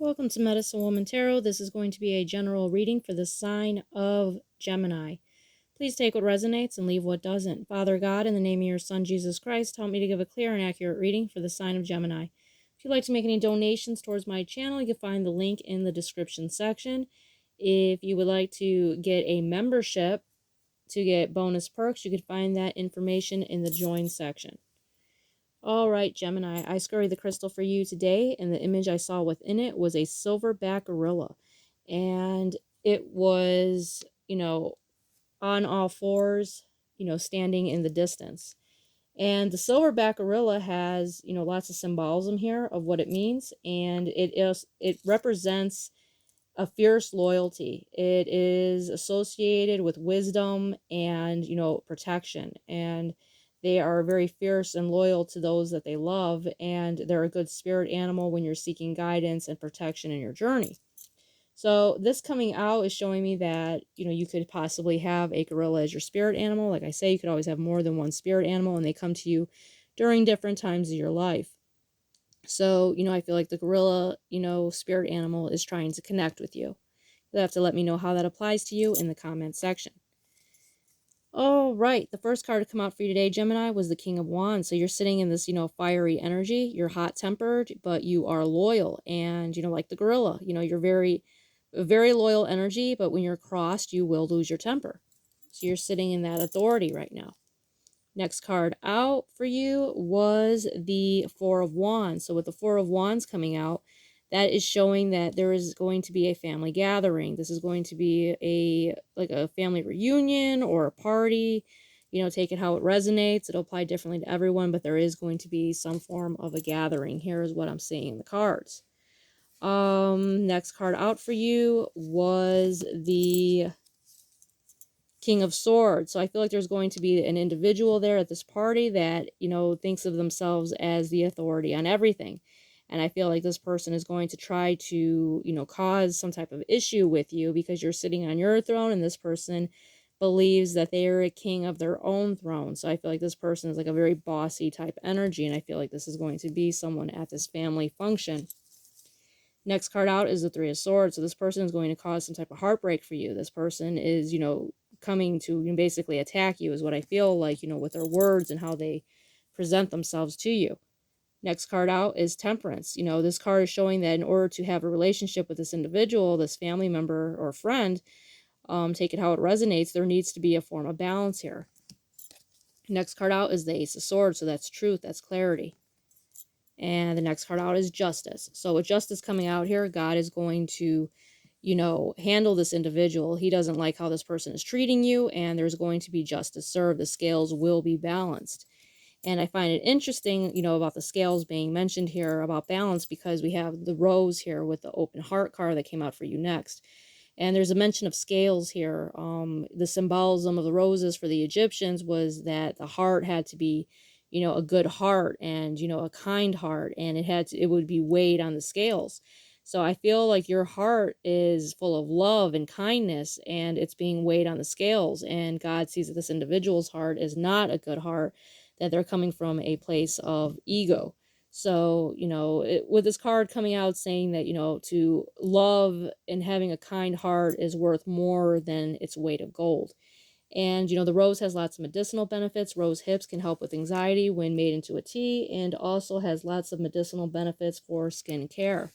Welcome to Medicine Woman Tarot. This is going to be a general reading for the sign of Gemini. Please take what resonates and leave what doesn't. Father God, in the name of your Son, Jesus Christ, help me to give a clear and accurate reading for the sign of Gemini. If you'd like to make any donations towards my channel, you can find the link in the description section. If you would like to get a membership to get bonus perks, you can find that information in the join section. All right, Gemini, I scurried the crystal for you today, and the image I saw within it was a silverback gorilla. And it was, on all fours, standing in the distance. And the silverback gorilla has, lots of symbolism here of what it means. And it represents a fierce loyalty. It is associated with wisdom and, protection. And they are very fierce and loyal to those that they love. And they're a good spirit animal when you're seeking guidance and protection in your journey. So this coming out is showing me that, you could possibly have a gorilla as your spirit animal. Like I say, you could always have more than one spirit animal, and they come to you during different times of your life. So, I feel like the gorilla, spirit animal is trying to connect with you. You'll have to let me know how that applies to you in the comment section. All right, the first card to come out for you today, Gemini, was the King of Wands. So you're sitting in this, fiery energy. You're hot-tempered, but you are loyal. And, like the gorilla, you're very loyal energy, but when you're crossed, you will lose your temper. So you're sitting in that authority right now. Next card out for you was the Four of Wands. So with the Four of Wands coming out, that is showing that there is going to be a family gathering. This is going to be a family reunion or a party. Take it how it resonates. It'll apply differently to everyone, but there is going to be some form of a gathering. Here is what I'm seeing in the cards. Next card out for you was the King of Swords. So I feel like there's going to be an individual there at this party that, thinks of themselves as the authority on everything. And I feel like this person is going to try to, cause some type of issue with you because you're sitting on your throne and this person believes that they are a king of their own throne. So I feel like this person is like a very bossy type energy, and I feel like this is going to be someone at this family function. Next card out is the Three of Swords. So this person is going to cause some type of heartbreak for you. This person is, coming to basically attack you is what I feel like, with their words and how they present themselves to you. Next card out is Temperance. This card is showing that in order to have a relationship with this individual, this family member or friend, take it how it resonates, there needs to be a form of balance here. Next card out is the Ace of Swords. So that's truth, that's clarity. And the next card out is Justice. So with Justice coming out here, God is going to handle this individual. He doesn't like how this person is treating you, and there's going to be justice served. The scales will be balanced. And I find it interesting, about the scales being mentioned here about balance, because we have the Rose here with the Open Heart card that came out for you next. And there's a mention of scales here. The symbolism of the roses for the Egyptians was that the heart had to be, a good heart and, a kind heart, and it would be weighed on the scales. So I feel like your heart is full of love and kindness, and it's being weighed on the scales. And God sees that this individual's heart is not a good heart, that they're coming from a place of ego. So, with this card coming out saying that, to love and having a kind heart is worth more than its weight of gold. And, the rose has lots of medicinal benefits. Rose hips can help with anxiety when made into a tea, and also has lots of medicinal benefits for skin care.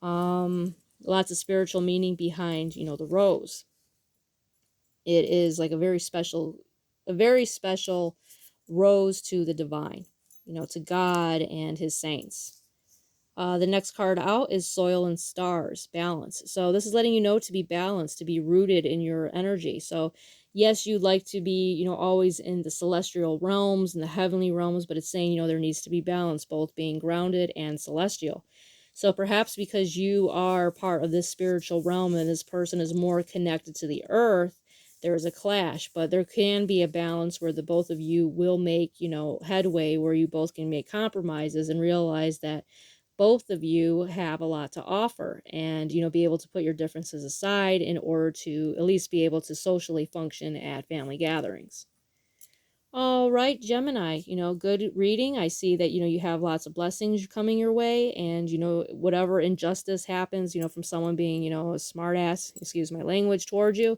Lots of spiritual meaning behind, the rose. It is like a very special rose to the divine, to God and his saints. The next card out is Soil and Stars, balance. So this is letting you know to be balanced, to be rooted in your energy. So yes, you'd like to be, always in the celestial realms and the heavenly realms, but it's saying, there needs to be balance, both being grounded and celestial. So perhaps because you are part of this spiritual realm and this person is more connected to the earth, there is a clash, but there can be a balance where the both of you will make, headway, where you both can make compromises and realize that both of you have a lot to offer, and, be able to put your differences aside in order to at least be able to socially function at family gatherings. All right, Gemini, good reading. I see that, you have lots of blessings coming your way, and, whatever injustice happens, from someone being, a smart ass, excuse my language, towards you,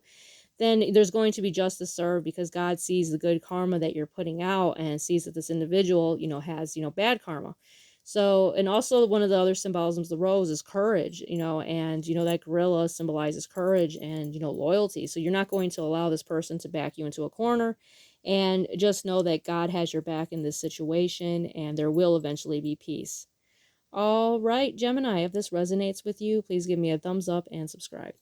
then there's going to be justice served, because God sees the good karma that you're putting out and sees that this individual, has, bad karma. So, and also one of the other symbolisms, the rose, is courage, and, that gorilla symbolizes courage and, loyalty. So you're not going to allow this person to back you into a corner. And just know that God has your back in this situation, and there will eventually be peace. All right, Gemini, if this resonates with you, please give me a thumbs up and subscribe.